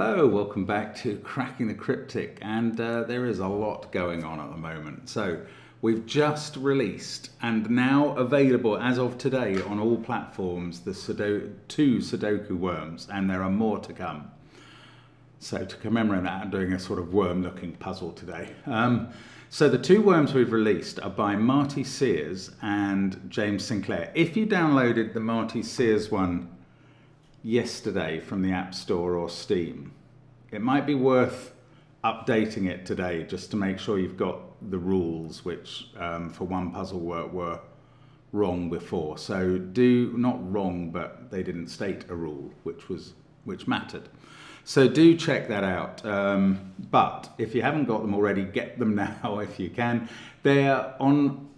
Hello, welcome back to Cracking the Cryptic, and there is a lot going on at the moment. So we've just released and now available as of today on all platforms the two Sudoku worms, and there are more to come. So to commemorate that, I'm doing a sort of worm-looking puzzle today. So the two worms we've released are by Marty Sears and James Sinclair. If you downloaded the Marty Sears one yesterday from the App Store or Steam, it might be worth updating it today just to make sure you've got the rules, which for one puzzle were wrong before. So not wrong, but they didn't state a rule which mattered. So do check that out. But if you haven't got them already, get them now if you can. They're on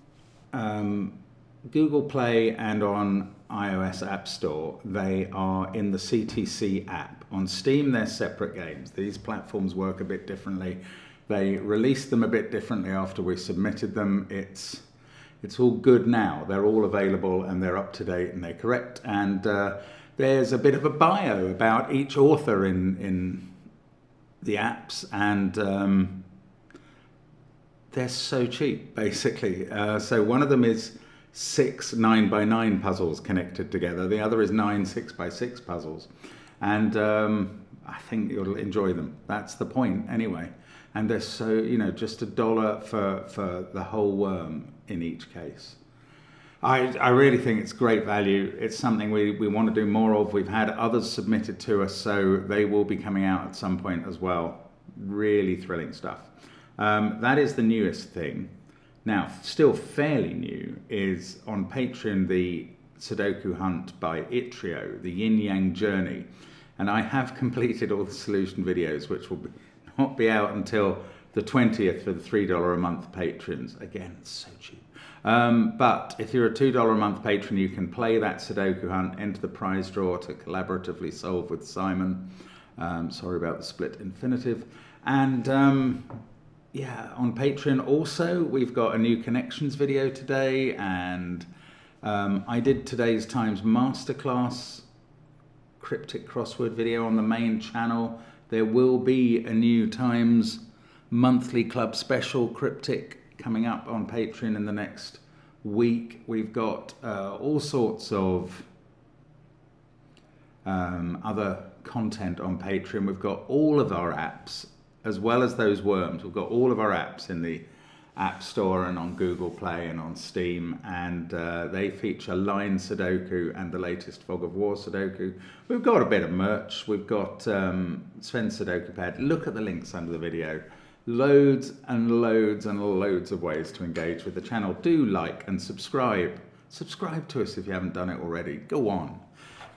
Google Play and on iOS App Store. They are in the CTC app. On Steam, they're separate games. These platforms work a bit differently. They released them a bit differently after we submitted them. It's all good now. They're all available and they're up to date and they're correct. And there's a bit of a bio about each author in the apps, and they're so cheap, basically. So one of them is 6 9x9 puzzles connected together. The other is 9 6x6 puzzles. And I think you'll enjoy them. That's the point anyway. And they're so, just $1 for the whole worm in each case. I really think it's great value. It's something we want to do more of. We've had others submitted to us, so they will be coming out at some point as well. Really thrilling stuff. That is the newest thing. Now, still fairly new is on Patreon, the Sudoku Hunt by Itrio, the Yin Yang Journey. And I have completed all the solution videos, which will not be out until the 20th for the $3 a month patrons. Again, it's so cheap. But if you're a $2 a month patron, you can play that Sudoku Hunt, enter the prize draw to collaboratively solve with Simon. Sorry about the split infinitive. And yeah, on Patreon also, we've got a new connections video today, and I did today's Times Masterclass cryptic crossword video on the main channel. There will be a new Times monthly club special cryptic coming up on Patreon in the next week. We've got all sorts of other content on Patreon. We've got all of our apps, as well as those worms. We've got all of our apps in the App Store and on Google Play and on Steam, and they feature Line Sudoku and the latest Fog of War Sudoku. We've got a bit of merch. We've got SVEN'S SUDOKU PAD. Look at the links under the video. Loads and loads and loads of ways to engage with the channel. Do like and subscribe. Subscribe to us if you haven't done it already. Go on.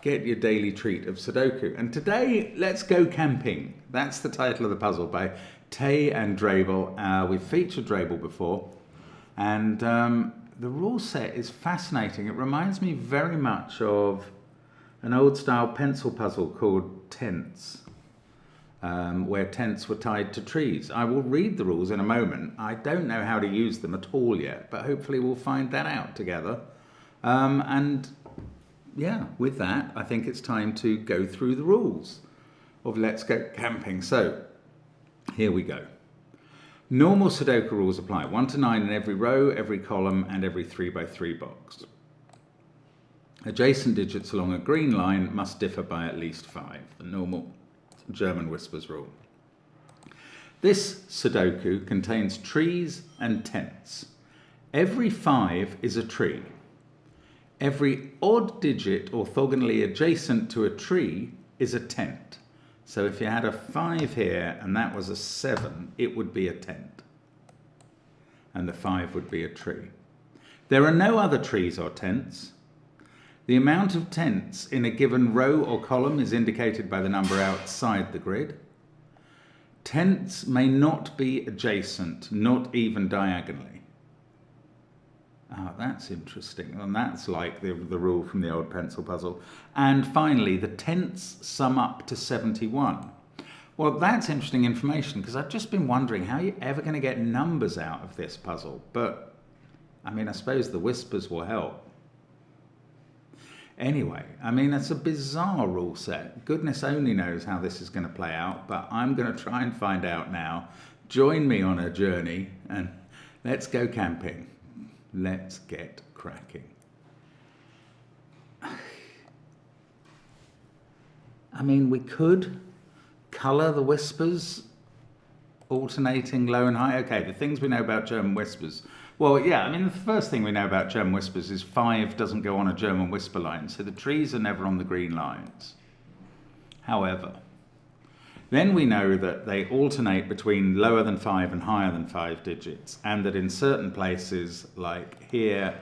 Get your daily treat of Sudoku. And today, let's go camping. That's the title of the puzzle by Tay and Drabel. We've featured Drabel before. And the rule set is fascinating. It reminds me very much of an old style pencil puzzle called Tents, where tents were tied to trees. I will read the rules in a moment. I don't know how to use them at all yet, but hopefully we'll find that out together. And yeah, with that, I think it's time to go through the rules of Let's Go Camping. So, here we go. Normal Sudoku rules apply. 1 to 9 in every row, every column, and every 3x3 box. Adjacent digits along a green line must differ by at least 5. The normal German Whispers rule. This Sudoku contains trees and tents. Every 5 is a tree. Every odd digit orthogonally adjacent to a tree is a tent. So if you had a 5 here and that was a 7, it would be a tent. And the 5 would be a tree. There are no other trees or tents. The amount of tents in a given row or column is indicated by the number outside the grid. Tents may not be adjacent, not even diagonally. Oh, that's interesting. And that's like the rule from the old pencil puzzle. And finally, the tents sum up to 71. Well, that's interesting information, because I've just been wondering how you're ever going to get numbers out of this puzzle. But, I mean, I suppose the whispers will help. Anyway, I mean, it's a bizarre rule set. Goodness only knows how this is going to play out, but I'm going to try and find out now. Join me on a journey and let's go camping. Let's get cracking. I mean, we could colour the whispers alternating low and high. Okay, the things we know about German whispers. Well, yeah, I mean, the first thing we know about German whispers is 5 doesn't go on a German whisper line, so the trees are never on the green lines. However, then we know that they alternate between lower than 5 and higher than 5 digits, and that in certain places, like here,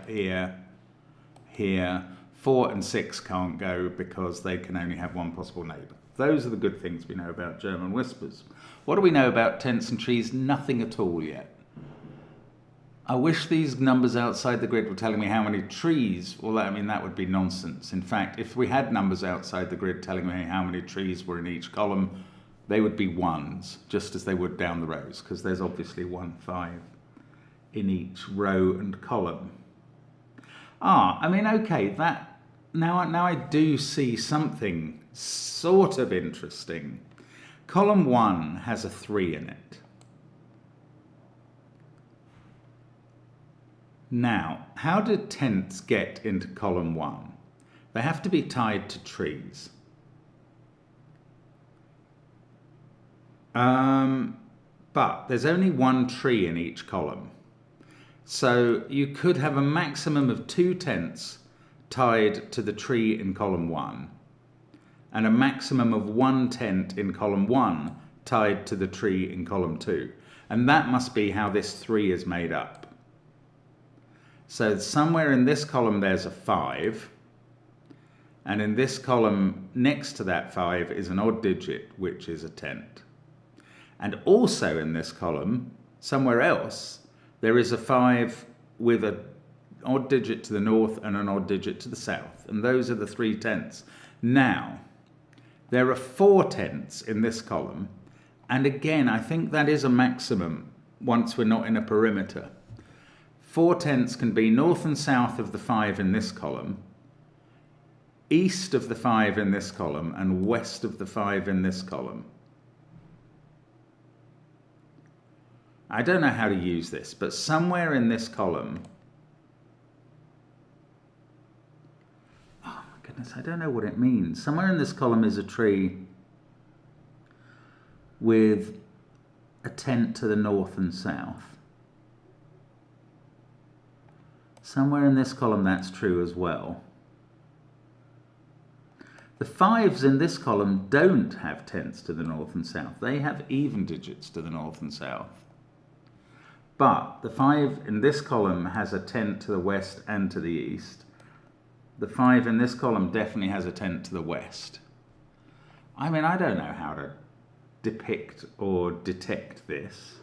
4 and 6 can't go because they can only have one possible neighbour. Those are the good things we know about German whispers. What do we know about tents and trees? Nothing at all yet. I wish these numbers outside the grid were telling me how many trees. Well, I mean, that would be nonsense. In fact, if we had numbers outside the grid telling me how many trees were in each column, they would be ones, just as they would down the rows, because there's obviously 1, 5 in each row and column. I mean, okay, that now I do see something sort of interesting. Column 1 has a 3 in it. Now, how do tents get into column 1? They have to be tied to trees. But there's only 1 tree in each column. So you could have a maximum of 2 tents tied to the tree in column 1 and a maximum of 1 tent in column 1 tied to the tree in column 2. And that must be how this 3 is made up. So somewhere in this column there's a 5, and in this column next to that 5 is an odd digit, which is a tent. And also in this column, somewhere else, there is a 5 with an odd digit to the north and an odd digit to the south, and those are the 3 tents. Now, there are 4 tents in this column, and again, I think that is a maximum once we're not in a perimeter. 4 tents can be north and south of the 5 in this column, east of the 5 in this column, and west of the 5 in this column. I don't know how to use this, but somewhere in this column, oh my goodness, I don't know what it means. Somewhere in this column is a tree with a tent to the north and south. Somewhere in this column that's true as well. The 5s in this column don't have tents to the north and south. They have even digits to the north and south. But the 5 in this column has a tent to the west and to the east. The 5 in this column definitely has a tent to the west. I mean, I don't know how to depict or detect this.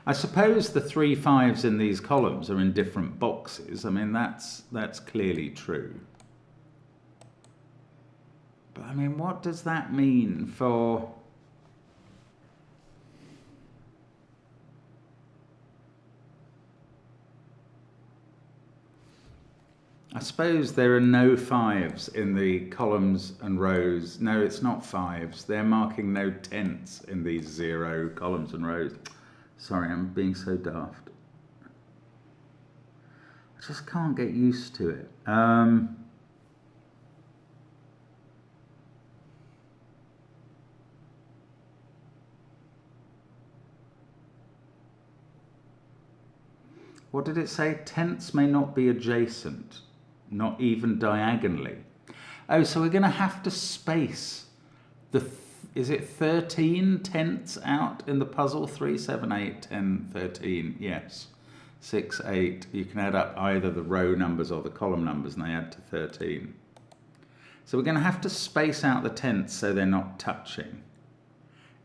I suppose the 3 5s in these columns are in different boxes. I mean, that's clearly true. But I mean, what does that mean for... I suppose there are no 5s in the columns and rows. No, it's not 5s. They're marking no tents in these 0 columns and rows. Sorry, I'm being so daft. I just can't get used to it. What did it say? Tents may not be adjacent, not even diagonally. Oh, so we're going to have to space the... Is it 13 tents out in the puzzle? 3, 7, 8, 10, 13. Yes. 6, 8. You can add up either the row numbers or the column numbers and they add to 13. So we're going to have to space out the tents so they're not touching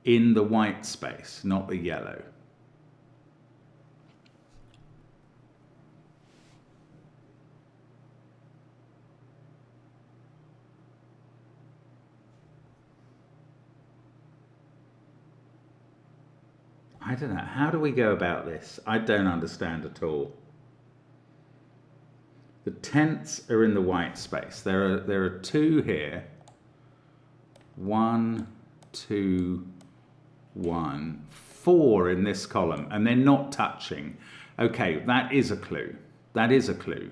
in the white space, not the yellow. I don't know. How do we go about this? I don't understand at all. The tenths are in the white space. There are 2 here. 1, 2, 1, 4 in this column, and they're not touching. Okay, that is a clue. That is a clue.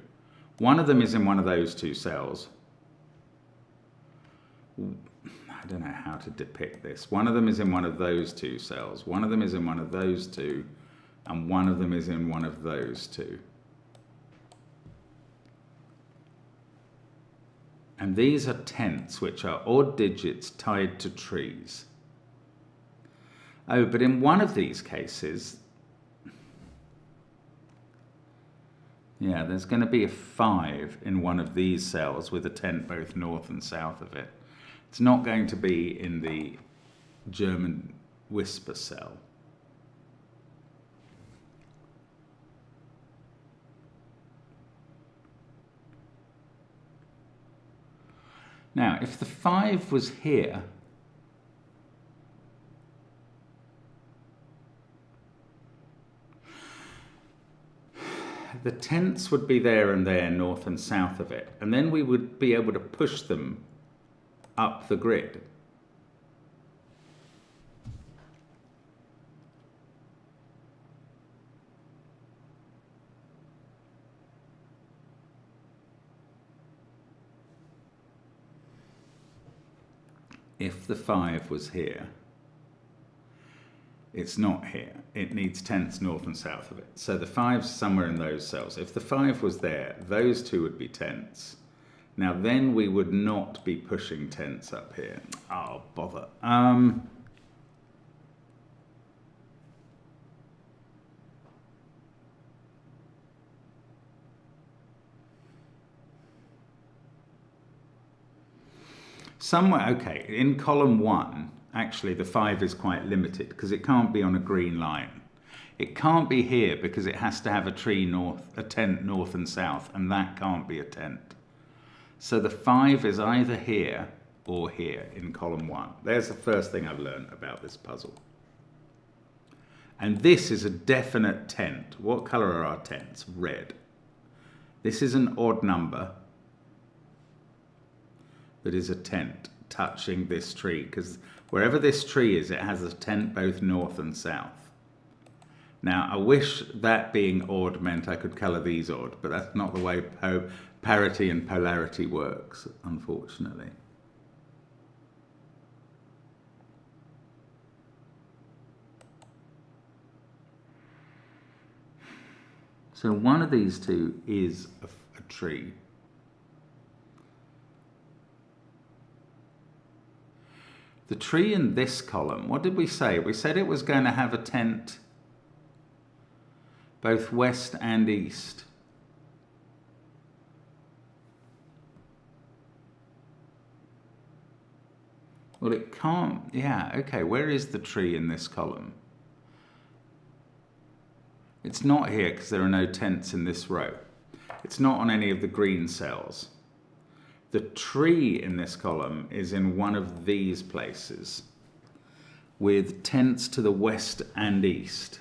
One of them is in one of those 2 cells. I don't know how to depict this. One of them is in one of those 2 cells. One of them is in one of those 2, and one of them is in one of those 2. And these are tenths, which are odd digits tied to trees. Oh, but in one of these cases, yeah, there's going to be a 5 in one of these cells with a tenth both north and south of it. It's not going to be in the German whisper cell. Now, if the 5 was here, the tenths would be there and there, north and south of it, and then we would be able to push them up the grid. If the 5 was here, it's not here. It needs tenths north and south of it. So the 5's somewhere in those cells. If the 5 was there, those 2 would be tenths. Now then we would not be pushing tenths up here. Oh, bother. Somewhere, okay, in column 1, actually the 5 is quite limited because it can't be on a green line. It can't be here because it has to have a tenth north and south, and that can't be a tenth. So the 5 is either here or here in column 1. There's the first thing I've learned about this puzzle. And this is a definite tenth. What color are our tenths? Red. This is an odd number that is a tenth touching this tree, because wherever this tree is, it has a tenth both north and south. Now, I wish that being odd meant I could colour these odd, but that's not the way parity and polarity works, unfortunately. So one of these 2 is a tree. The tree in this column, what did we say? We said it was going to have a tenth both west and east. Well, it can't, yeah, okay, where is the tree in this column? It's not here because there are no tenths in this row. It's not on any of the green cells. The tree in this column is in one of these places with tenths to the west and east.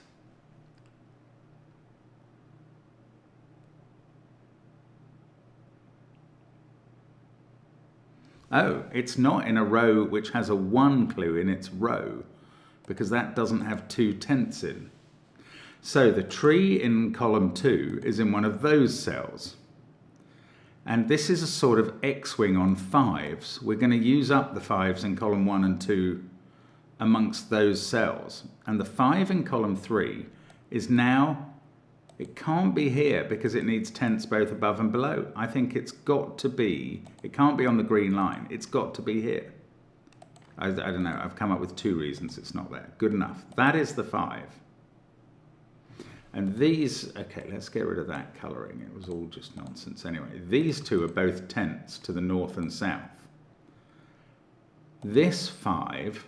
Oh, it's not in a row which has a 1 clue in its row, because that doesn't have 2 tenths in. So the tree in column 2 is in one of those cells. And this is a sort of X-wing on 5s. We're going to use up the 5s in column 1 and 2 amongst those cells. And the 5 in column 3 is now, it can't be here because it needs tenths both above and below. I think it's got to be, it can't be on the green line. It's got to be here. I don't know, I've come up with 2 reasons it's not there. Good enough. That is the 5. And these, okay, let's get rid of that colouring. It was all just nonsense. Anyway, these 2 are both tenths to the north and south. This 5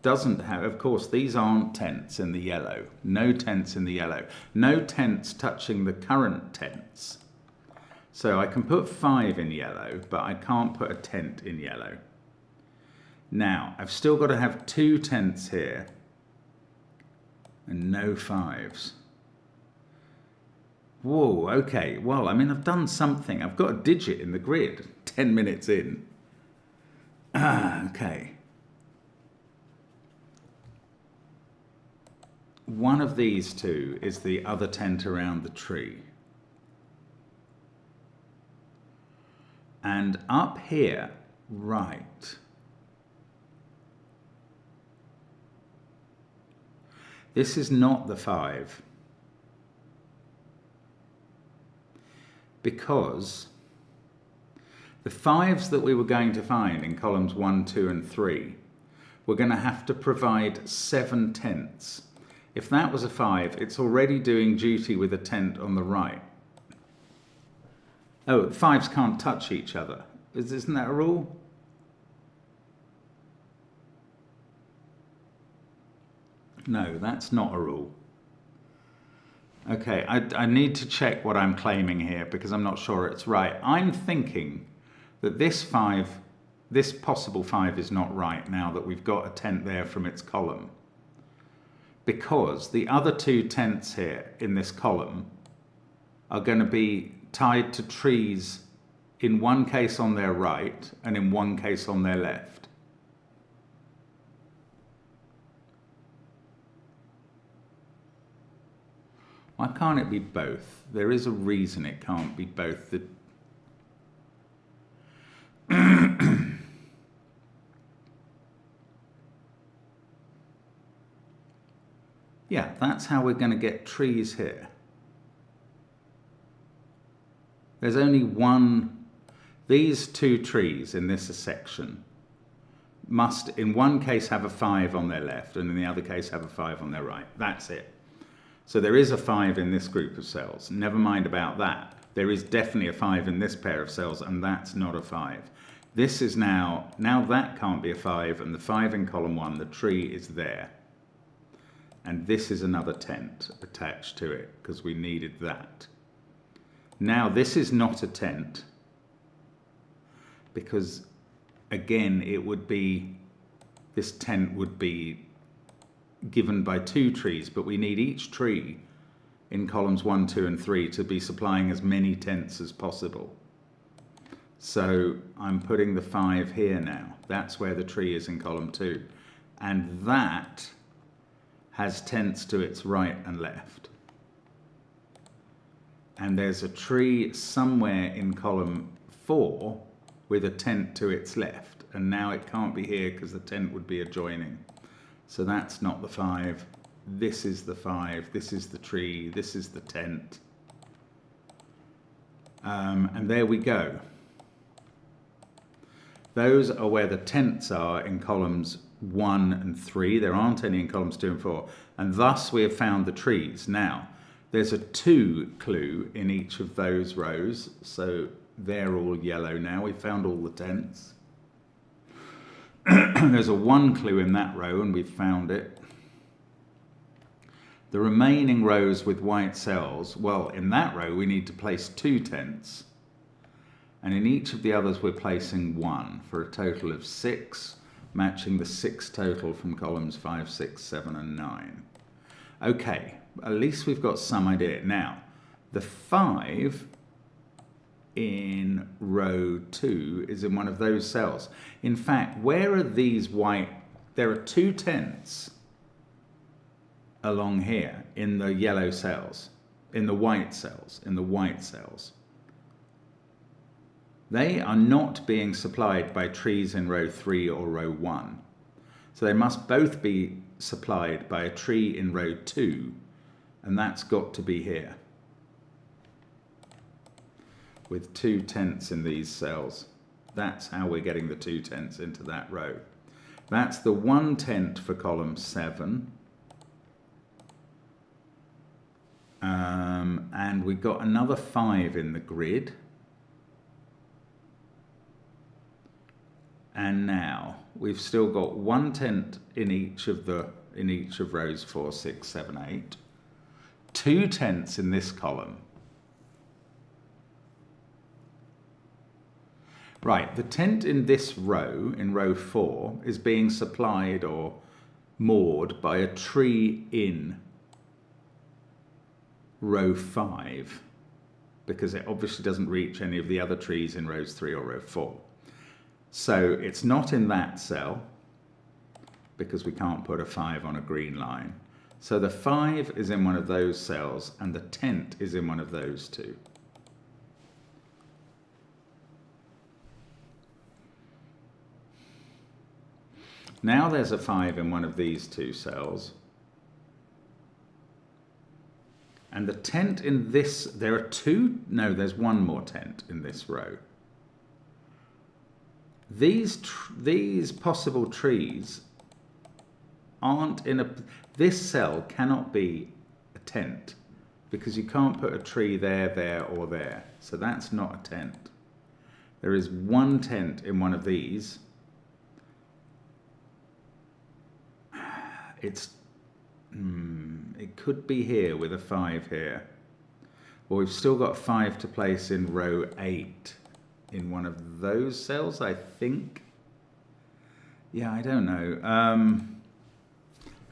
doesn't have, of course, these aren't tenths in the yellow. No tenths in the yellow. No tenths touching the current tenths. So I can put 5 in yellow, but I can't put a tenth in yellow. Now, I've still got to have 2 tenths here and no 5s. Whoa, okay, well, I mean, I've done something. I've got a digit in the grid, 10 minutes in. Okay. One of these two is the other tent around the tree. And up here, right, this is not the 5. Because the 5s that we were going to find in columns 1, 2, and 3, we're going to have to provide 7 tenths. If that was a 5, it's already doing duty with a tent on the right. Oh, 5s can't touch each other. Isn't that a rule? No, that's not a rule. Okay, I need to check what I'm claiming here because I'm not sure it's right. I'm thinking that this possible 5 is not right now that we've got a tent there from its column. Because the other 2 tents here in this column are going to be tied to trees in one case on their right and in one case on their left. Why can't it be both? There is a reason it can't be both. Yeah, that's how we're going to get trees here. There's only one. These 2 trees in this section must in one case have a 5 on their left and in the other case have a 5 on their right. That's it. So there is a 5 in this group of cells. Never mind about that. There is definitely a 5 in this pair of cells, and that's not a 5. This is now that can't be a 5, and the 5 in column 1, the tree is there. And this is another tent attached to it, because we needed that. Now this is not a tent, because again, this tent would be given by 2 trees, but we need each tree in columns 1, 2, and 3 to be supplying as many tents as possible. So I'm putting the 5 here now. That's where the tree is in column 2. And that has tents to its right and left. And there's a tree somewhere in column 4 with a tent to its left. And now it can't be here because the tent would be adjoining. So that's not the 5. This is the 5. This is the tree. This is the tent. And there we go. Those are where the tents are in columns 1 and 3. There aren't any in columns 2 and 4. And thus we have found the trees. Now, there's a 2 clue in each of those rows. So they're all yellow now. We've found all the tents. There's a 1 clue in that row, and we've found it. The remaining rows with white cells, well, in that row we need to place 2 tents. And in each of the others we're placing 1 for a total of 6, matching the 6 total from columns 5, 6, 7, and 9. Okay, at least we've got some idea. Now, the 5 in row 2 is in one of those cells. In fact, where are these white? There are 2 tents along here in the yellow cells, in the white cells, They are not being supplied by trees in row 3 or row 1. So they must both be supplied by a tree in row 2, and that's got to be here, with 2 tents in these cells. That's how we're getting the 2 tents into that row. That's the 1 tent for column 7. And we've got another 5 in the grid. And now we've still got 1 tent in each of rows 4, 6, 7, 8. 2 tents in this column. Right, the tent in this row, in row 4, is being supplied or moored by a tree in row 5, because it obviously doesn't reach any of the other trees in rows 3 or row 4. So it's not in that cell, because we can't put a 5 on a green line. So the 5 is in one of those cells, and the tent is in one of those two. Now there's a 5 in one of these two cells. And the tent in this, there are two, no, there's one more tent in this row. These possible trees aren't in a, this cell cannot be a tent because you can't put a tree there, there, or there. So that's not a tent. There is one tent in one of these. It could be here with a 5 here. Or we've still got 5 to place in row 8 in one of those cells, I think. Yeah, I don't know.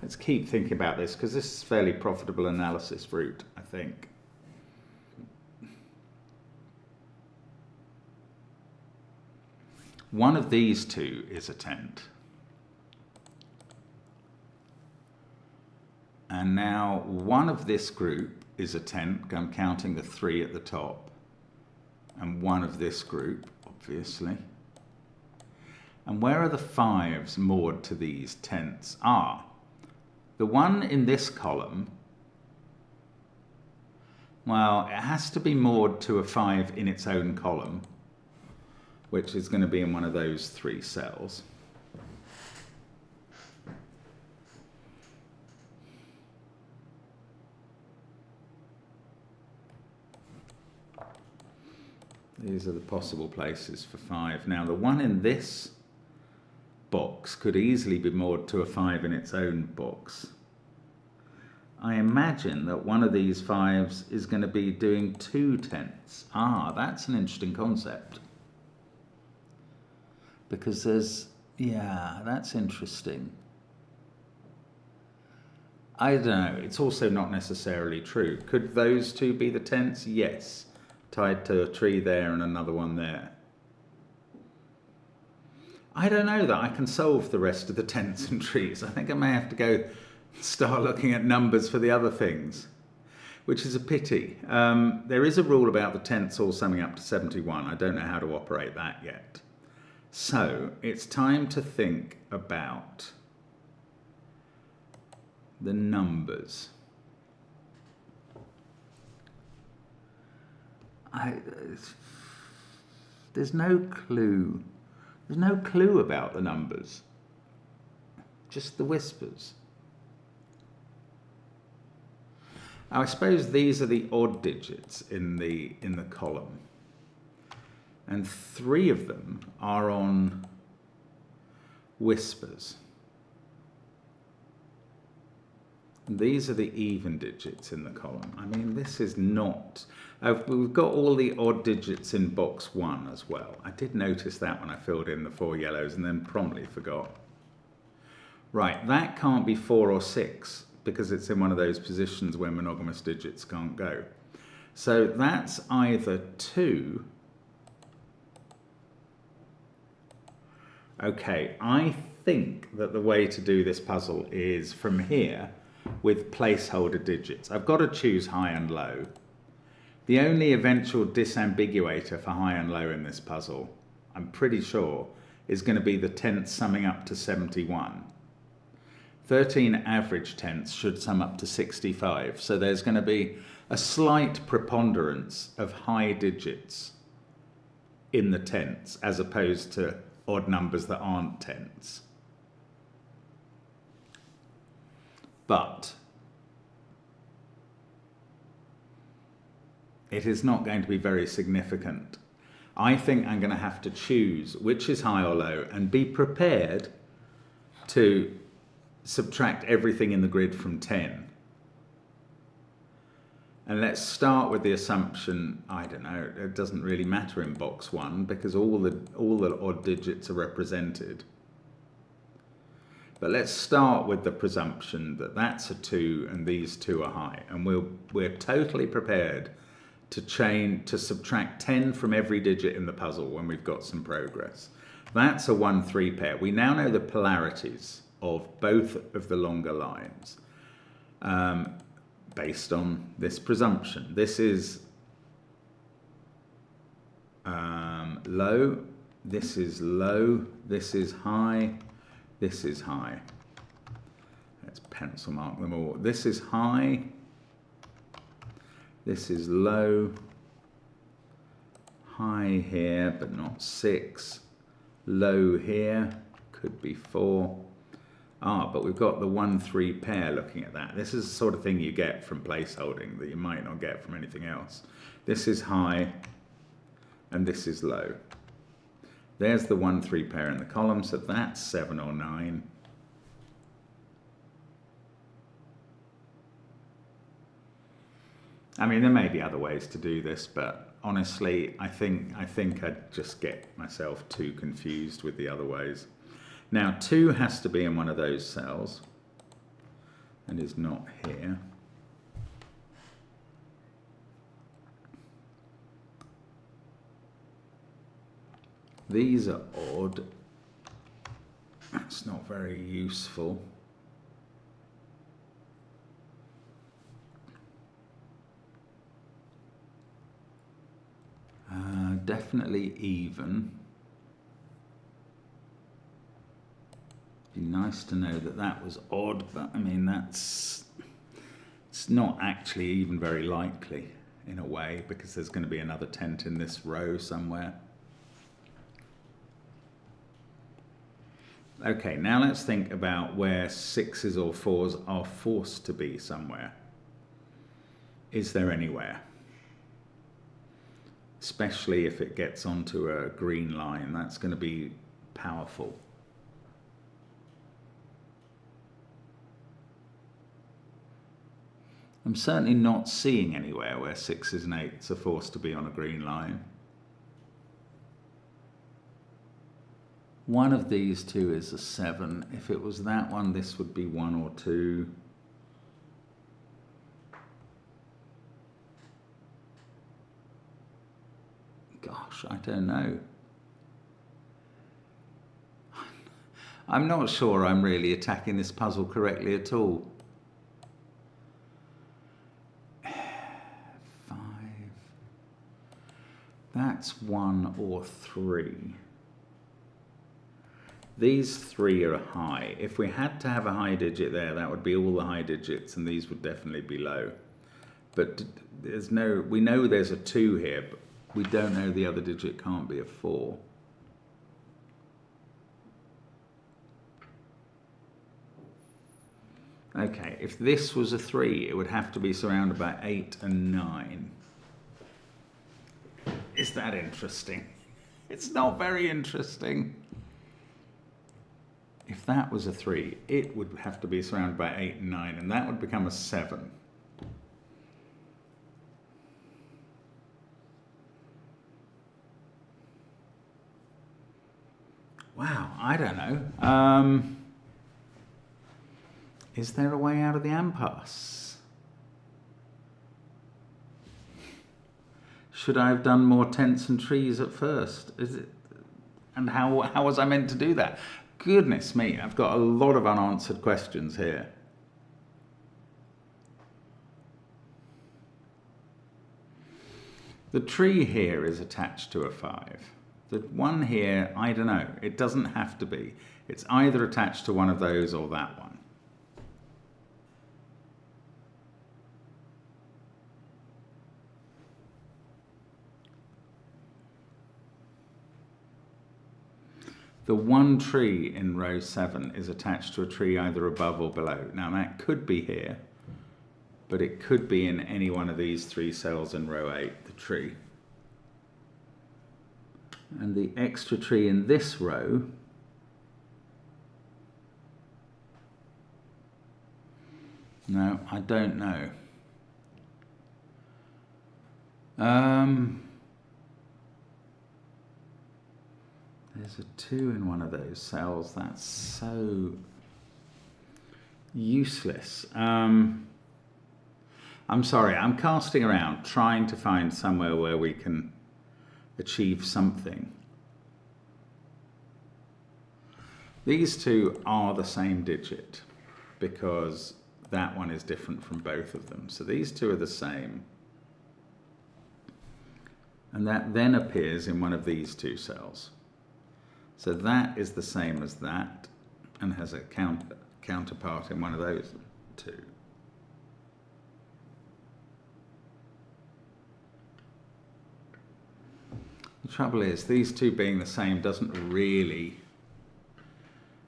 Let's keep thinking about this because this is a fairly profitable analysis route, I think. One of these two is a tent. And now one of this group is a tent. I'm counting the 3 at the top. And one of this group, obviously. And where are the 5s moored to these tents? The one in this column, well, it has to be moored to a 5 in its own column, which is going to be in one of those 3 cells. These are the possible places for 5. Now, the one in this box could easily be moored to a 5 in its own box. I imagine that one of these 5s is going to be doing 2 tents. That's an interesting concept. Because there's, yeah, that's interesting. I don't know, it's also not necessarily true. Could those 2 be the tents? Yes. Tied to a tree there and another one there. I don't know that I can solve the rest of the tents and trees. I think I may have to go start looking at numbers for the other things, which is a pity. There is a rule about the tents all summing up to 71. I don't know how to operate that yet. So it's time to think about the numbers. There's no clue. There's no clue about the numbers. Just the whispers. I suppose these are the odd digits in the column. And 3 of them are on whispers. These are the even digits in the column. I mean, this is not... we've got all the odd digits in box 1 as well. I did notice that when I filled in the 4 yellows and then promptly forgot. Right, that can't be 4 or 6 because it's in one of those positions where monogamous digits can't go. So that's either 2... Okay, I think that the way to do this puzzle is from here with placeholder digits. I've got to choose high and low. The only eventual disambiguator for high and low in this puzzle, I'm pretty sure, is going to be the tents summing up to 71. 13 average tents should sum up to 65. So there's going to be a slight preponderance of high digits in the tents as opposed to odd numbers that aren't tents. But it is not going to be very significant. I think I'm going to have to choose which is high or low and be prepared to subtract everything in the grid from 10. And let's start with the assumption, I don't know, it doesn't really matter in box 1 because all the odd digits are represented. But let's start with the presumption that that's a 2 and these two are high. And we're totally prepared to subtract 10 from every digit in the puzzle when we've got some progress. That's a 1-3 pair. We now know the polarities of both of the longer lines based on this presumption. This is low, this is low, this is high, this is high. Let's pencil mark them all. This is high, this is low, high here but not 6, low here, could be 4. But we've got the 1-3 pair looking at that. This is the sort of thing you get from placeholding that you might not get from anything else. This is high and this is low. There's the 1-3 pair in the column, so that's 7 or 9. I mean, there may be other ways to do this, but honestly, I think I'd just get myself too confused with the other ways. Now, 2 has to be in one of those cells and is not here. These are odd. That's not very useful. Definitely even. Be nice to know that that was odd, but I mean it's not actually even very likely in a way, because there's going to be another tent in this row somewhere. Okay, now let's think about where 6s or 4s are forced to be somewhere. Is there anywhere? Especially if it gets onto a green line, that's going to be powerful. I'm certainly not seeing anywhere where 6s and 8s are forced to be on a green line. One of these two is a 7. If it was that one, this would be 1 or 2. Gosh, I don't know. I'm not sure I'm really attacking this puzzle correctly at all. 5. That's 1 or 3. These 3 are high. If we had to have a high digit there, that would be all the high digits, and these would definitely be low. But there's no, we know there's a 2 here, but we don't know the other digit can't be a 4. Okay, if this was a 3, it would have to be surrounded by 8 and 9. Is that interesting? It's not very interesting. If that was a 3, it would have to be surrounded by 8 and 9, and that would become a 7. Wow, I don't know. Is there a way out of the impasse? Should I have done more tents and trees at first? Is it? And how was I meant to do that? Goodness me, I've got a lot of unanswered questions here. The tree here is attached to a 5. The one here, I don't know, it doesn't have to be. It's either attached to one of those or that one. The one tree in row 7 is attached to a tree either above or below. Now that could be here, but it could be in any one of these 3 cells in row 8, the tree. And the extra tree in this row no, I don't know. There's a 2 in one of those cells. That's so Useless. I'm sorry, I'm casting around, trying to find somewhere where we can achieve something. These two are the same digit because that one is different from both of them. So these two are the same. And that then appears in one of these two cells. So that is the same as that and has a counterpart in one of those two. The trouble is, these two being the same doesn't really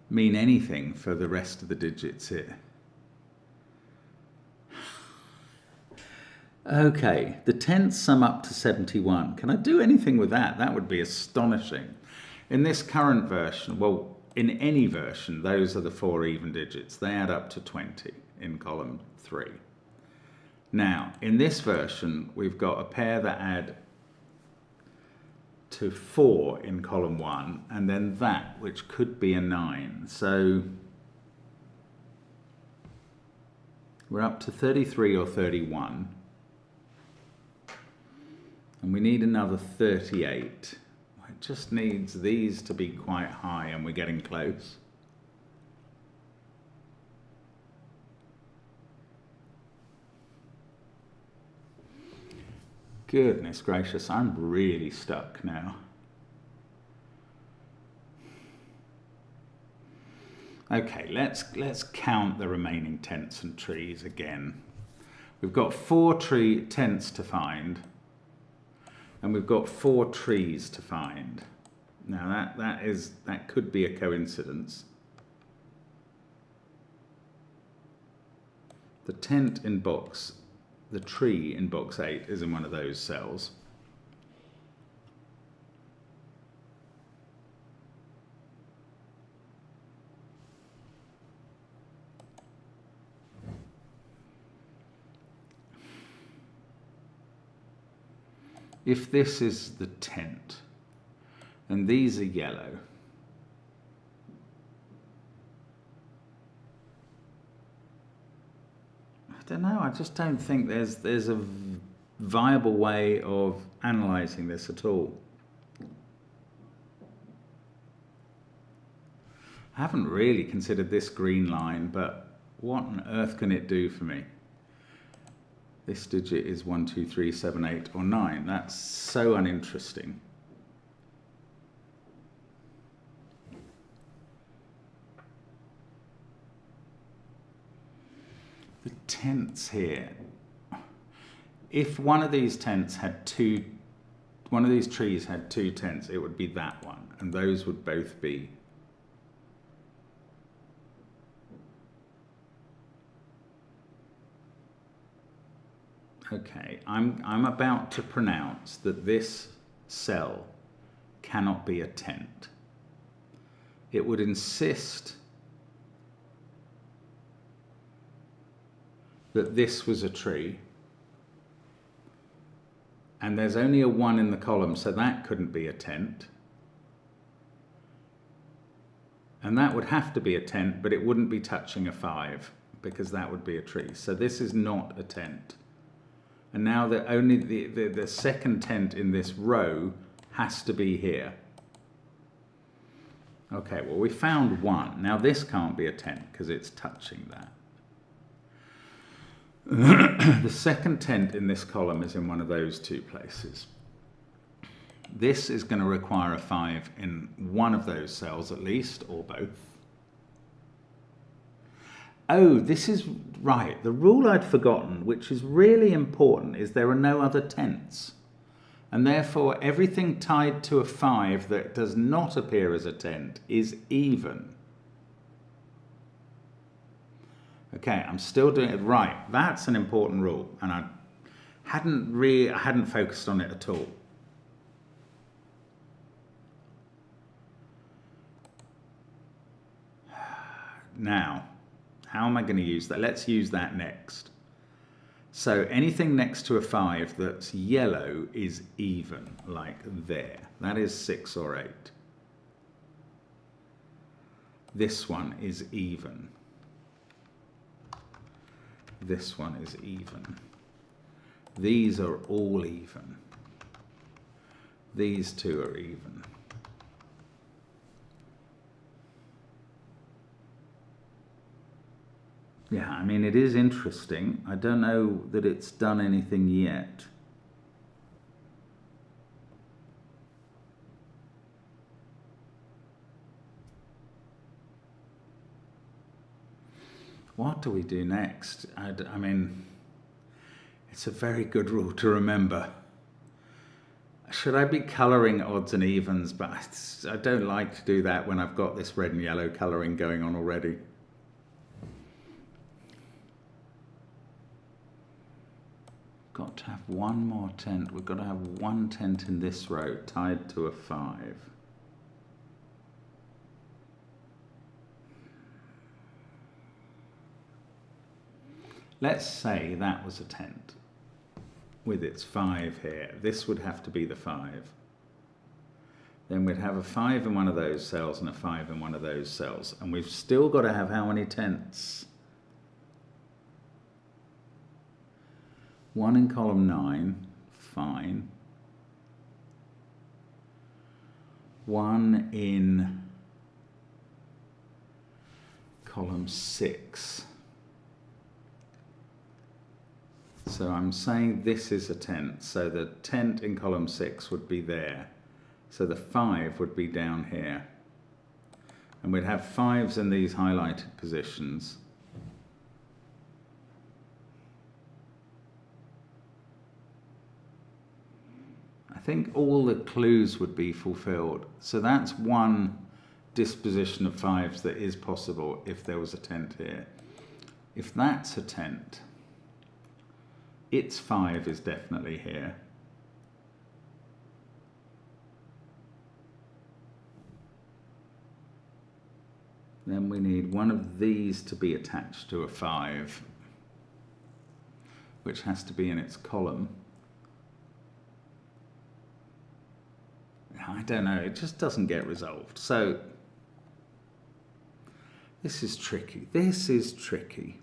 mean anything for the rest of the digits here. Okay, the tenths sum up to 71. Can I do anything with that? That would be astonishing. In this current version, well, in any version, those are the 4 even digits. They add up to 20 in column 3. Now, in this version, we've got a pair that add to 4 in column 1, and then that, which could be a 9. So we're up to 33 or 31. And we need another 38. It just needs these to be quite high, and we're getting close. Goodness gracious, I'm really stuck now. Okay, let's count the remaining tenths and trees again. We've got 4 tenths to find. And we've got 4 trees to find. Now that could be a coincidence. The tenth in box, the tree in box 8 is in one of those cells. If this is the tent, and these are yellow, I don't know, I just don't think there's a viable way of analysing this at all. I haven't really considered this green line, but what on earth can it do for me? This digit is 1, 2, 3, 7, 8, or 9. That's so uninteresting. The tenths here. If one of these tenths had one of these trees had 2 tenths, it would be that one, and those would both be . Okay, I'm about to pronounce that this cell cannot be a tent. It would insist that this was a tree, and there's only a 1 in the column, so that couldn't be a tent. And that would have to be a tent, but it wouldn't be touching a 5, because that would be a tree. So this is not a tent. And now only the second tent in this row has to be here. Okay, well, we found 1. Now this can't be a tent because it's touching that. The second tent in this column is in one of those 2 places. This is going to require a 5 in one of those cells at least, or both. Oh, this is right. The rule I'd forgotten, which is really important, is there are no other tenths. And therefore, everything tied to a 5 that does not appear as a tent is even. Okay, I'm still doing it right. That's an important rule, and I hadn't focused on it at all. Now, how am I going to use that? Let's use that next. So anything next to a 5 that's yellow is even, like there. That is 6 or 8. This one is even. this one is even. These are all even. These two are even. Yeah, I mean, it is interesting. I don't know that it's done anything yet. What do we do next? I mean, it's a very good rule to remember. Should I be colouring odds and evens? But I don't like to do that when I've got this red and yellow colouring going on already. Got to have one more tent. We've got to have one tent in this row tied to a 5. Let's say that was a tent with its 5 here. This would have to be the 5. Then we'd have a 5 in one of those cells and a 5 in one of those cells. And we've still got to have how many tents? 1 in column 9, fine. 1 in column 6. So I'm saying this is a tent. So the tent in column 6 would be there. So the 5 would be down here. And we'd have 5s in these highlighted positions. I think all the clues would be fulfilled. So that's one disposition of 5s that is possible if there was a tent here. If that's a tent, its 5 is definitely here. Then we need one of these to be attached to a 5, which has to be in its column. I don't know, it just doesn't get resolved. So this is tricky. This is tricky.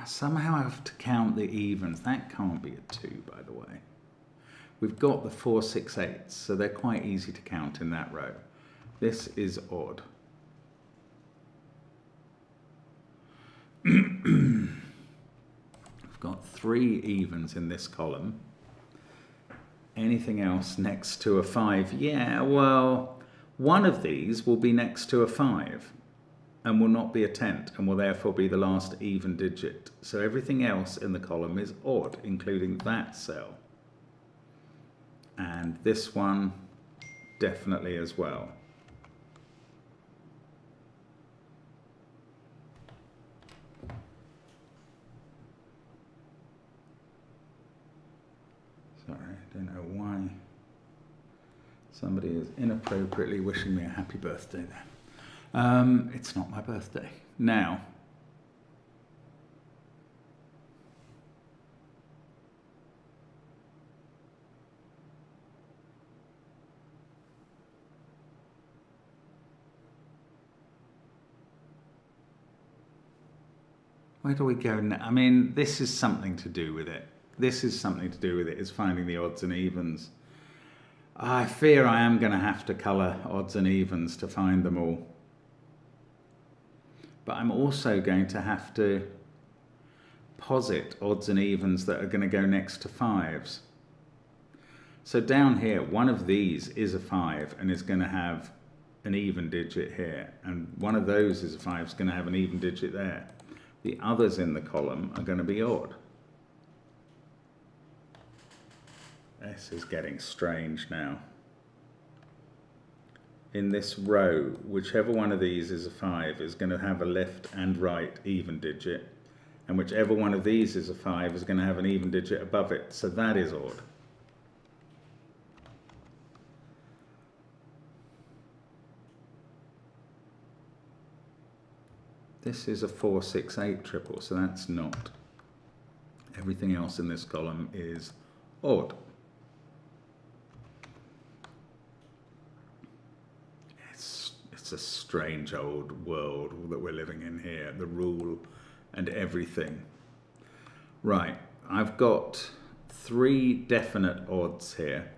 Somehow I have to count the evens. That can't be a 2, by the way. We've got the 4, 6, 8s, so they're quite easy to count in that row. This is odd. We've got 3 evens in this column. Anything else next to a 5? Yeah, well, one of these will be next to a 5. And will not be a tent, and will therefore be the last even digit. So everything else in the column is odd, including that cell. And this one, definitely as well. Sorry, I don't know why somebody is inappropriately wishing me a happy birthday there. It's not my birthday. Now, where do we go now? I mean, this is something to do with it. This is something to do with it, is finding the odds and evens. I fear I am going to have to colour odds and evens to find them all. But I'm also going to have to posit odds and evens that are going to go next to 5s. So down here, one of these is a 5 and is going to have an even digit here. And one of those is a 5, is going to have an even digit there. The others in the column are going to be odd. This is getting strange now. In this row, whichever one of these is a 5 is going to have a left and right even digit, and whichever one of these is a 5 is going to have an even digit above it, so that is odd. This is a 4, 6, 8 triple, so that's not. Everything else in this column is odd. it's a strange old world that we're living in here, the rule and everything. Right, I've got 3 definite odds here.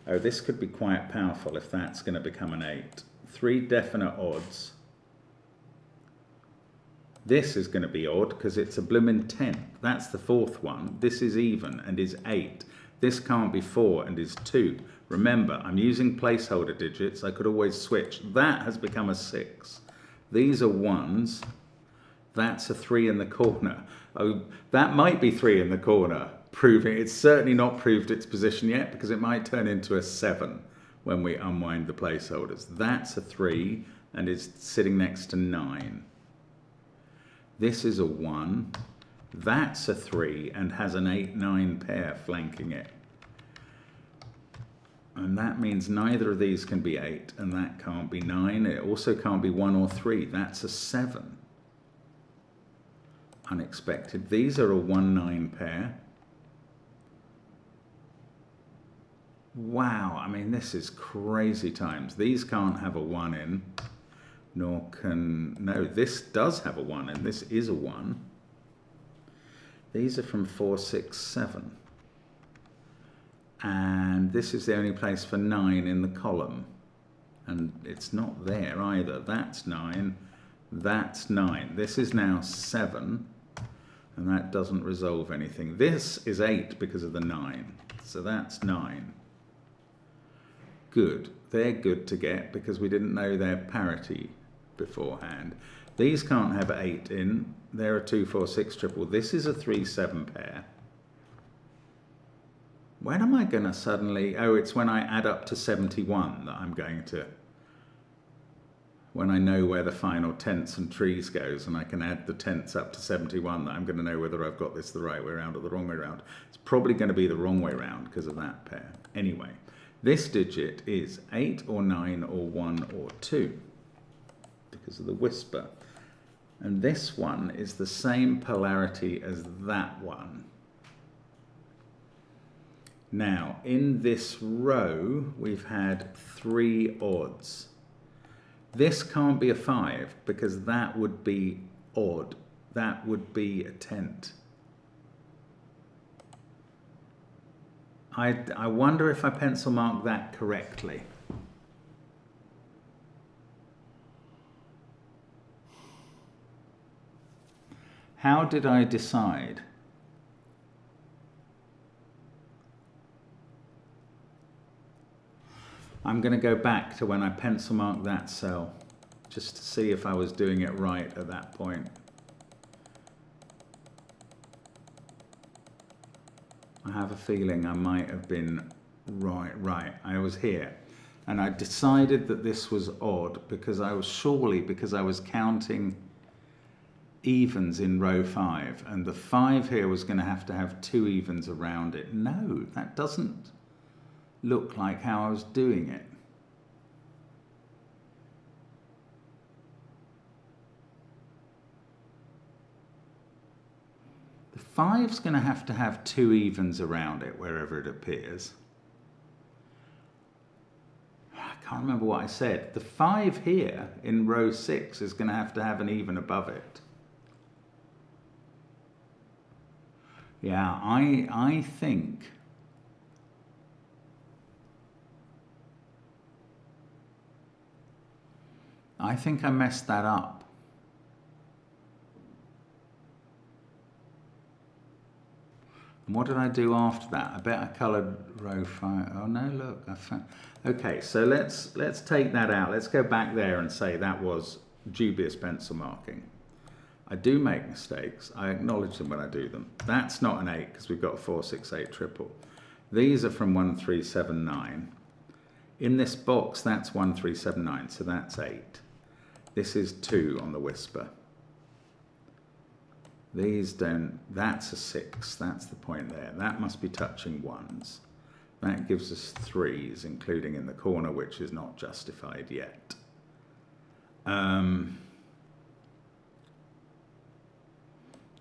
Oh, this could be quite powerful if that's going to become an 8. 3 definite odds. This is going to be odd because it's a bloomin' 10th. That's the 4th one. This is even and is 8. This can't be 4 and is 2. Remember, I'm using placeholder digits. I could always switch. That has become a 6. These are 1s. That's a 3 in the corner. Oh, that might be 3 in the corner, proving it's certainly not proved its position yet because it might turn into a 7 when we unwind the placeholders. That's a 3 and is sitting next to 9. This is a 1. That's a 3 and has an 8-9 pair flanking it. And that means neither of these can be 8 and that can't be 9. It also can't be 1 or 3. That's a 7. Unexpected. These are a 1-9 pair. Wow, I mean, this is crazy times. These can't have a 1 in, nor can, no, this does have a 1 in. This is a 1. These are from 4, 6, 7. And this is the only place for 9 in the column. And it's not there either. That's 9. That's 9. This is now 7. And that doesn't resolve anything. This is 8 because of the 9. So that's 9. Good. They're good to get because we didn't know their parity beforehand. These can't have 8 in. They're a 2, 4, 6 triple. This is a 3, 7 pair. When am I going to suddenly... Oh, it's when I add up to 71 that I'm going to... When I know where the final tenths and trees goes and I can add the tenths up to 71, that I'm going to know whether I've got this the right way around or the wrong way around. It's probably going to be the wrong way around because of that pair. Anyway, this digit is 8 or 9 or 1 or 2 because of the whisper. And this one is the same polarity as that one. Now, in this row, we've had 3 odds. This can't be a 5 because that would be odd. That would be a 10th. I wonder if I pencil mark that correctly. How did I decide? I'm going to go back to when I pencil marked that cell, just to see if I was doing it right at that point. I have a feeling I might have been right. I was here. And I decided that this was odd because I was counting evens in row 5. And the 5 here was going to have 2 evens around it. No, that doesn't look like how I was doing it. The 5's going to have 2 evens around it wherever it appears. I can't remember what I said. The 5 here in row 6 is going to have an even above it. Yeah, I think I messed that up. And what did I do after that? I bet I coloured row 5. Oh no, look, I found... Okay, so let's take that out. Let's go back there and say that was dubious pencil marking. I do make mistakes. I acknowledge them when I do them. That's not an 8 because we've got a 4, 6, 8 triple. These are from 1, 3, 7, 9. In this box, that's 1, 3, 7, 9, so that's 8. This is 2 on the whisper. These don't, that's a 6, that's the point there. That must be touching 1s. That gives us 3s, including in the corner, which is not justified yet.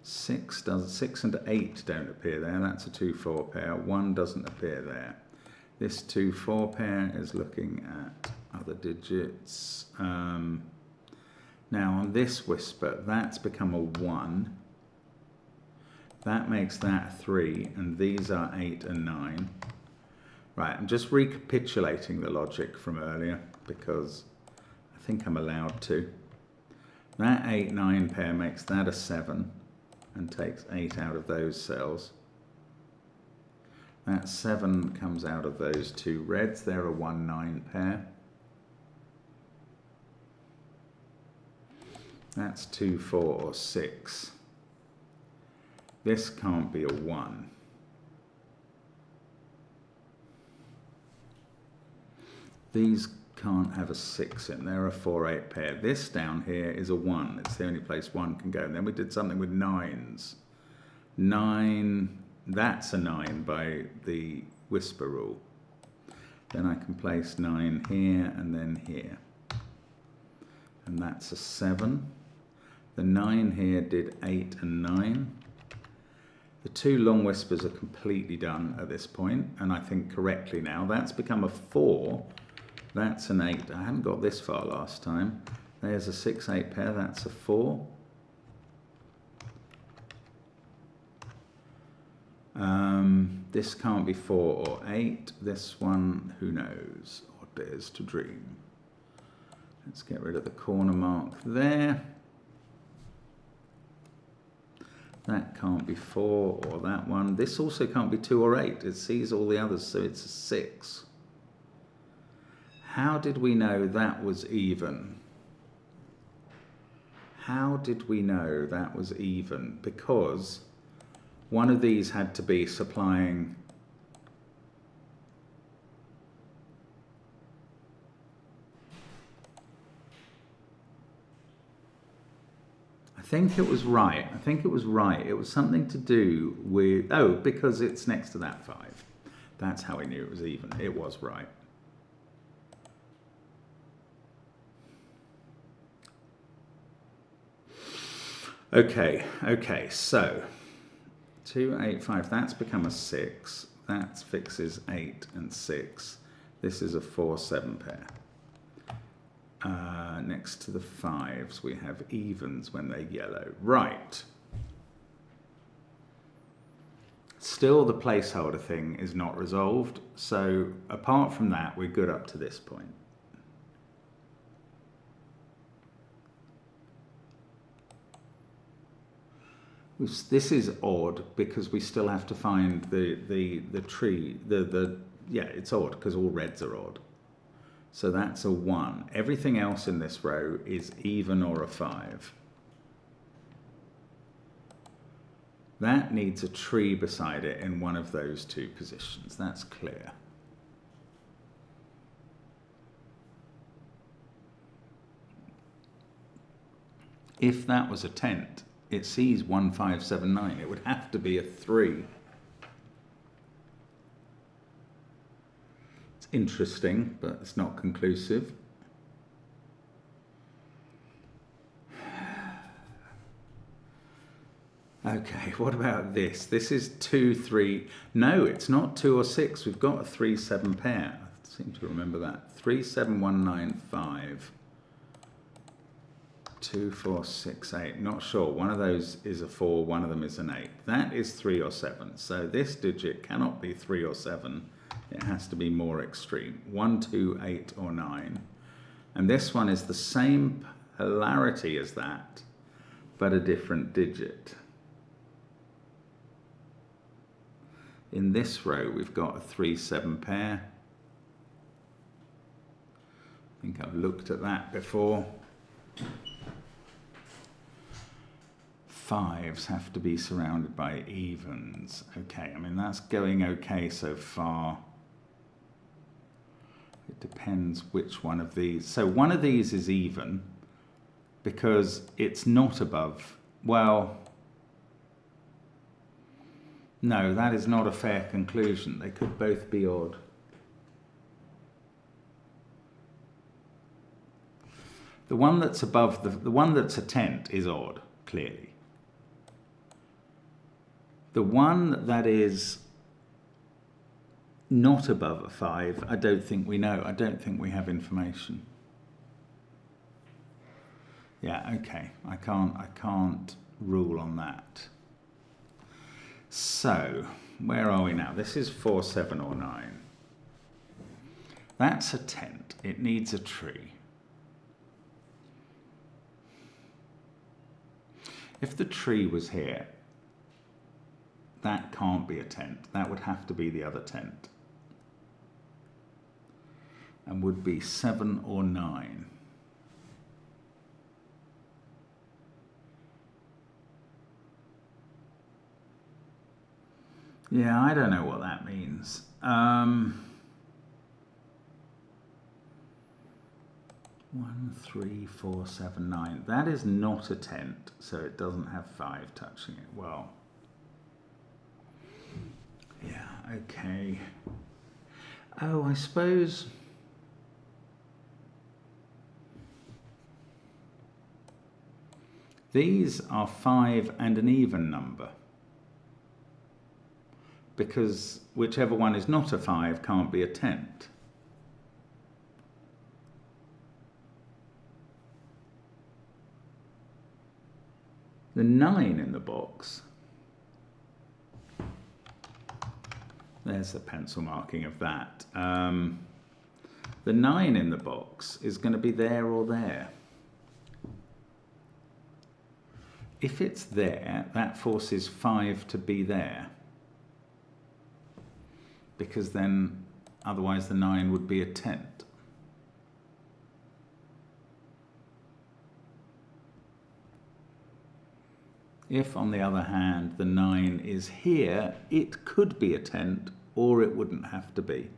6 and 8 don't appear there. That's a 2, 4 pair. 1 doesn't appear there. This 2, 4 pair is looking at other digits. Now on this whisper, that's become a 1. That makes that a 3, and these are 8 and 9. Right, I'm just recapitulating the logic from earlier because I think I'm allowed to. That 8-9 pair makes that a 7 and takes 8 out of those cells. That 7 comes out of those two reds. They're a 1-9 pair. That's 2, 4, or 6. This can't be a 1. These can't have a 6 in. They're a 4-8 pair. This down here is a 1. It's the only place 1 can go. And then we did something with 9s. 9, that's a 9 by the whisper rule. Then I can place 9 here and then here. And that's a 7. The 9 here did 8 and 9. The two long whispers are completely done at this point, and I think correctly now. That's become a 4. That's an 8. I hadn't got this far last time. There's a 6-8 pair. That's a 4. This can't be 4 or 8. This one, who knows, or dares to dream. Let's get rid of the corner mark there. That can't be 4 or that one. This also can't be 2 or 8. It sees all the others, so it's a 6. How did we know that was even? How did we know that was even? Because one of these had to be supplying I think it was right. I think it was right. It was something to do with, oh, because it's next to that 5. That's how we knew it was even. It was right. Okay, so 2, 8, 5, that's become a 6. That fixes 8 and 6. This is a 4, 7 pair. Next to the 5s, we have evens when they're yellow. Right. Still, the placeholder thing is not resolved. So apart from that, we're good up to this point. This is odd because we still have to find the tree. Yeah, it's odd because all reds are odd. So that's a 1. Everything else in this row is even or a 5. That needs a tree beside it in one of those two positions. That's clear. If that was a tent, it sees 1, 5, 7, 9. It would have to be a 3. It's interesting, but it's not conclusive. Okay, what about this? This is 2, 3. No, it's not 2 or 6. We've got a 3, 7 pair. I seem to remember that. 3, 7, 1, 9, 5. 2, 4, 6, 8. Not sure. One of those is a 4, one of them is an 8. That is 3 or 7. So this digit cannot be 3 or 7. It has to be more extreme. 1, 2, 8, or 9. And this one is the same polarity as that, but a different digit. In this row, we've got a 3, 7 pair. I think I've looked at that before. 5s have to be surrounded by evens. Okay, I mean, that's going okay so far. It depends which one of these. So one of these is even because it's not above. Well, no, that is not a fair conclusion. They could both be odd. The one that's above, the one that's a tent is odd, clearly. The one that is not above a 5, I don't think we know. I don't think we have information. Yeah, okay. I can't rule on that. So, where are we now? This is 4, 7 or 9. That's a tent. It needs a tree. If the tree was here, that can't be a tent. That would have to be the other tent. And would be 7 or 9. Yeah, I don't know what that means. 1, 3, 4, 7, 9. That is not a tent, so it doesn't have 5 touching it. Well, yeah, okay. Oh, I suppose these are 5 and an even number, because whichever one is not a 5 can't be a tent. The 9 in the box, there's the pencil marking of that. The 9 in the box is going to be there or there. If it's there, that forces 5 to be there, because then otherwise the 9 would be a tent. If, on the other hand, the 9 is here, it could be a tent, or it wouldn't have to be.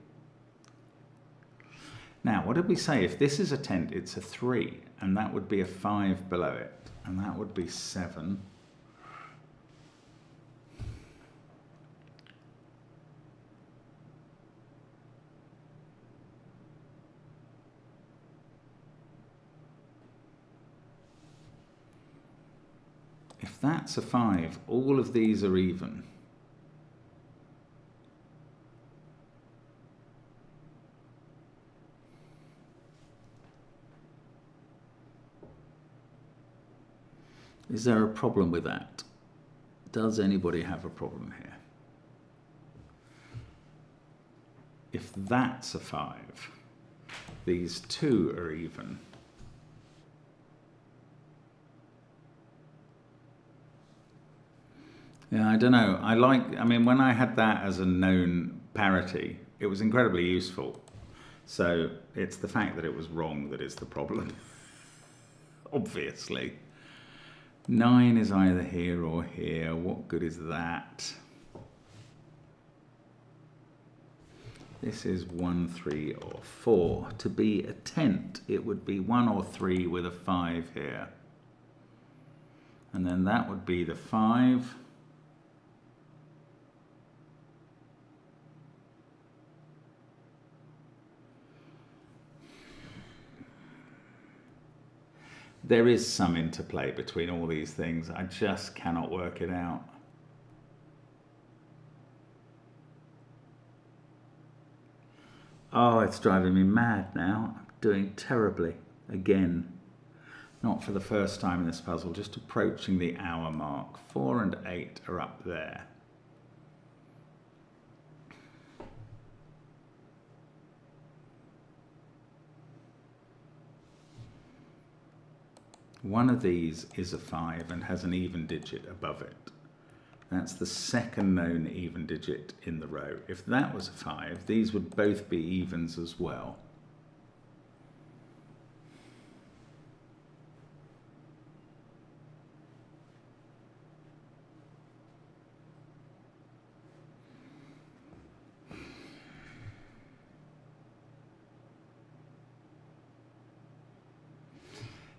Now, what did we say? If this is a tent, it's a 3, and that would be a 5 below it, and that would be 7. If that's a 5, all of these are even. Is there a problem with that? Does anybody have a problem here? If that's a 5, these 2 are even. Yeah, I don't know. I mean, when I had that as a known parity, it was incredibly useful. So it's the fact that it was wrong that is the problem. Obviously. 9 is either here or here. What good is that? This is 1, 3, or 4. To be a tent, it would be 1 or 3 with a 5 here. And then that would be the 5. There is some interplay between all these things. I just cannot work it out. Oh, it's driving me mad now. I'm doing terribly again. Not for the first time in this puzzle, just approaching the hour mark. 4 and 8 are up there. One of these is a 5 and has an even digit above it. That's the second known even digit in the row. If that was a 5, these would both be evens as well.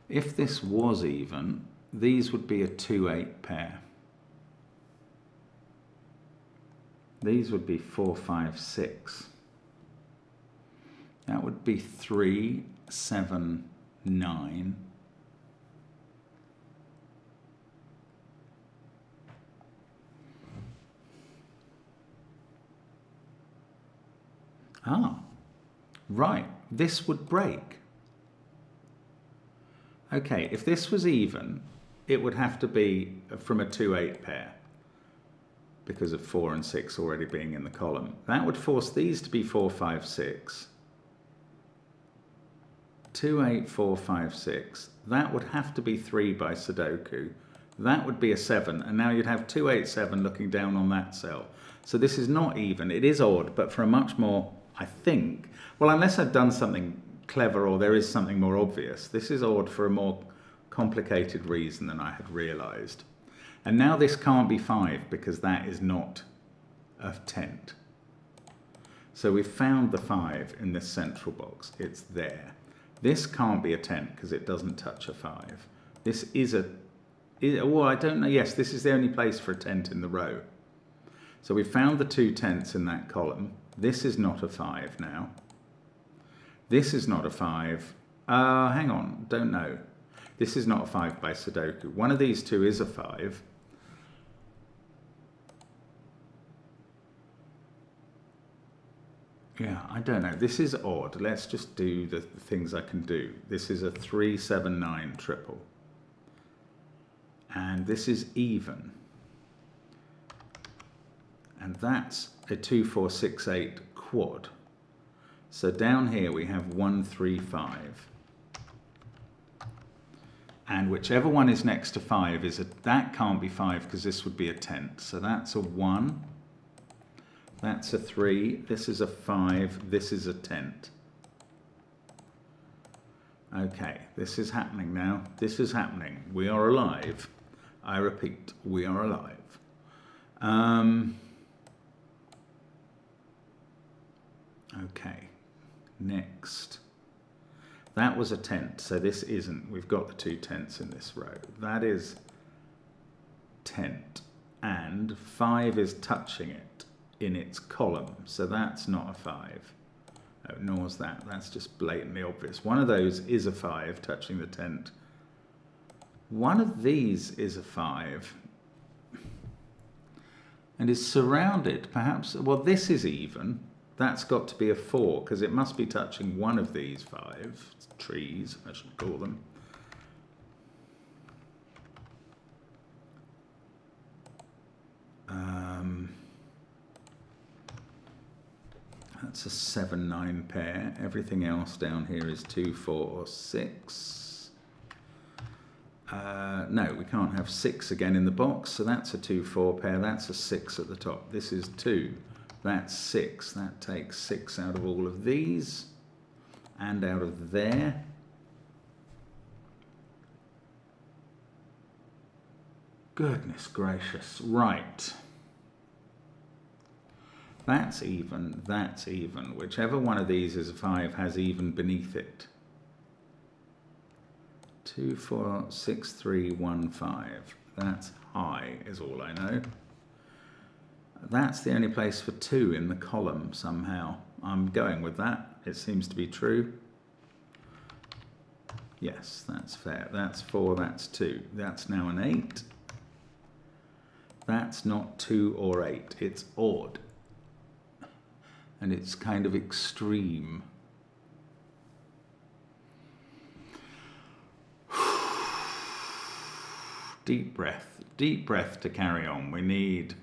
If this was even, these would be a 2-8 pair. These would be 4, 5, 6. That would be 3, 7, 9. Ah, right, this would break. Okay, if this was even, it would have to be from a 2-8 pair because of 4 and 6 already being in the column. That would force these to be 4, 5, 6. 2, 8, 4, 5, 6. That would have to be 3 by Sudoku. That would be a 7, and now you'd have 2, 8, 7 looking down on that cell. So this is not even, it is odd, but for a much more, I think, well, unless I've done something clever or there is something more obvious, this is odd for a more complicated reason than I had realized. And now this can't be 5 because that is not a tent. So we've found the 5 in this central box, it's there. This can't be a tent because it doesn't touch a 5. This is a, well, I don't know, yes, this is the only place for a tent in the row. So we found the 2 tents in that column. This is not a 5 now. This is not a 5. Hang on, don't know. This is not a 5 by Sudoku. One of these two is a 5. Yeah, I don't know. This is odd. Let's just do the things I can do. This is a 3, 7, 9 triple. And this is even. And that's a 2, 4, 6, 8 quad. So down here we have 1, 3, 5. And whichever one is next to 5 is a, that can't be 5 because this would be a tent. So that's a 1. That's a 3, this is a 5, this is a tent. Okay, this is happening now. This is happening. We are alive. I repeat, we are alive. Okay, next. That was a tent, so this isn't. We've got the 2 tents in this row. That is tent, and 5 is touching it in its column, so that's not a 5. Oh, nor is that. That's just blatantly obvious. One of those is a 5 touching the tent. One of these is a 5 and is surrounded, perhaps, well, this is even. That's got to be a 4 because it must be touching one of these 5 trees, I should call them. That's a 7, 9 pair. Everything else down here is 2, 4, or 6. No, we can't have 6 again in the box, so that's a 2, 4 pair. That's a 6 at the top. This is 2. That's 6. That takes 6 out of all of these and out of there. Goodness gracious. Right. That's even, that's even. Whichever one of these is a 5 has even beneath it. 2, 4, 6, 3, 1, 5. That's high is all I know. That's the only place for 2 in the column somehow. I'm going with that. It seems to be true. Yes, that's fair. That's 4, that's 2. That's now an 8. That's not 2 or 8. It's odd. And it's kind of extreme. Deep breath to carry on. We need,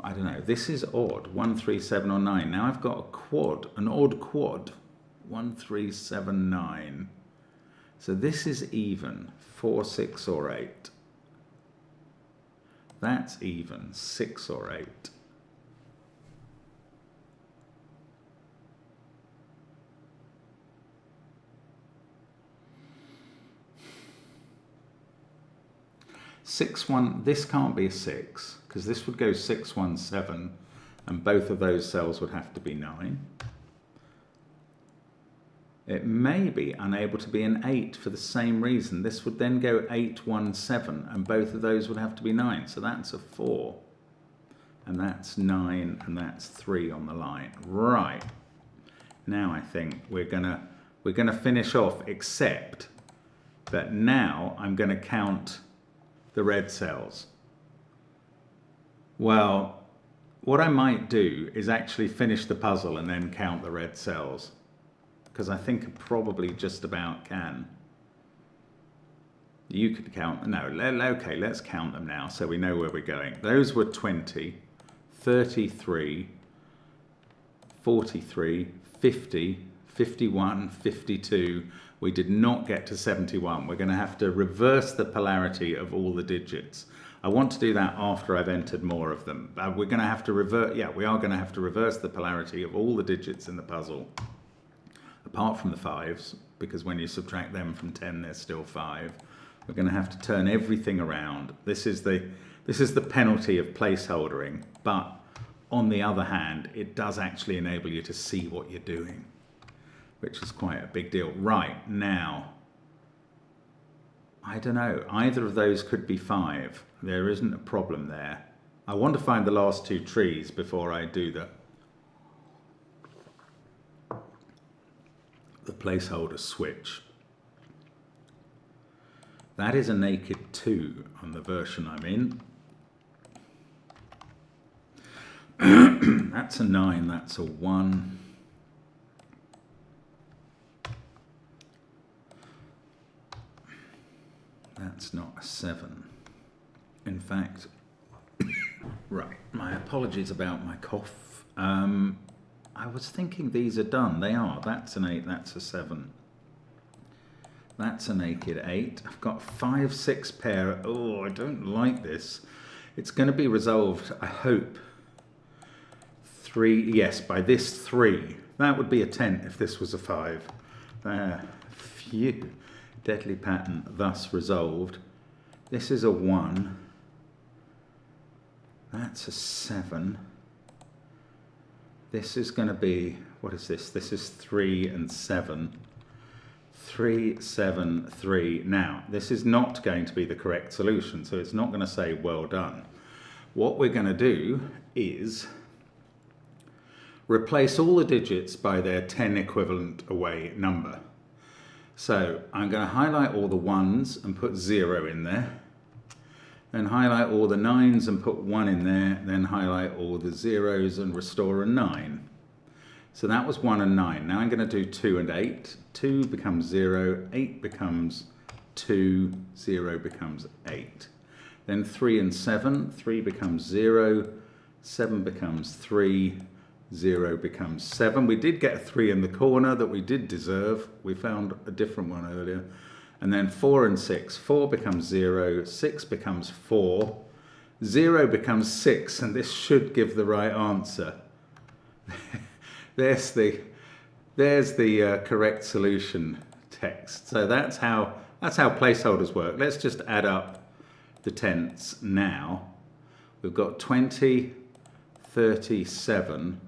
I don't know, this is odd, 1, 3, 7 or 9. Now I've got a quad, an odd quad, 1, 3, 7, 9. So this is even, 4, 6 or 8. That's even, 6 or 8. Six, 1, this can't be a 6, because this would go 6, 1, 7, and both of those cells would have to be 9. It may be unable to be an 8 for the same reason. This would then go 8, 1, 7, and both of those would have to be 9. So that's a 4, and that's 9, and that's 3 on the line. Right. Now I think we're gonna finish off, except that now I'm gonna count the red cells. Well, what I might do is actually finish the puzzle and then count the red cells, because I think I probably just about can. You could count, no, okay, let's count them now so we know where we're going. Those were 20, 33, 43, 50, 51, 52. We did not get to 71. We're going to have to reverse the polarity of all the digits. I want to do that after I've entered more of them. We're going to have to revert, yeah, we are going to have to reverse the polarity of all the digits in the puzzle, apart from the 5s, because when you subtract them from 10, there's still 5. We're going to have to turn everything around. This is the penalty of placeholdering, but on the other hand, it does actually enable you to see what you're doing, which is quite a big deal. Right, now, I don't know, either of those could be 5. There isn't a problem there. I want to find the last 2 trees before I do the placeholder switch. That is a naked 2 on the version I'm in. That's a 9, that's a 1. That's not a 7. In fact, right, my apologies about my cough. I was thinking these are done. They are. That's an 8, that's a 7. That's a naked 8. I've got 5, 6 pair. Oh, I don't like this. It's going to be resolved, I hope. 3, yes, by this 3. That would be a 10 if this was a 5. Phew. Deadly pattern, thus resolved. This is a 1. That's a 7. This is going to be, what is this? This is 3 and 7. 3, 7, 3. Now, this is not going to be the correct solution, so it's not going to say well done. What we're going to do is replace all the digits by their 10 equivalent away number. So I'm going to highlight all the 1s and put 0 in there. Then highlight all the 9s and put 1 in there. Then highlight all the 0s and restore a 9. So that was 1 and 9. Now I'm going to do 2 and 8. 2 becomes 0, 8 becomes 2, 0 becomes 8. Then 3 and 7. 3 becomes 0, 7 becomes 3, 0 becomes 7. We did get a 3 in the corner that we did deserve. We found a different one earlier. And then 4 and 6. 4 becomes 0, 6 becomes 4, 0 becomes 6, and this should give the right answer. There's the correct solution text. So that's how placeholders work. Let's just add up the tenths now. We've got 20, 37,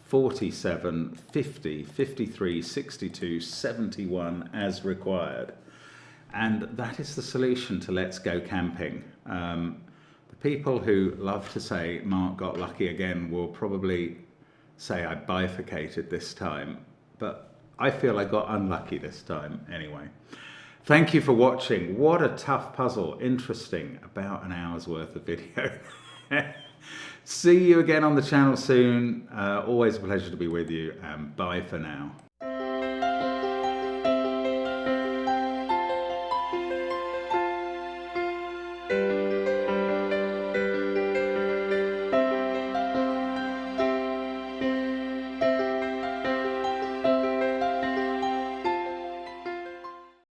47, 50, 53, 62, 71 as required. And that is the solution to Let's Go Camping. The people who love to say Mark got lucky again will probably say I bifurcated this time, but I feel I got unlucky this time anyway. Thank you for watching. What a tough puzzle. Interesting. About an hour's worth of video. See you again on the channel soon. Always a pleasure to be with you, and bye for now.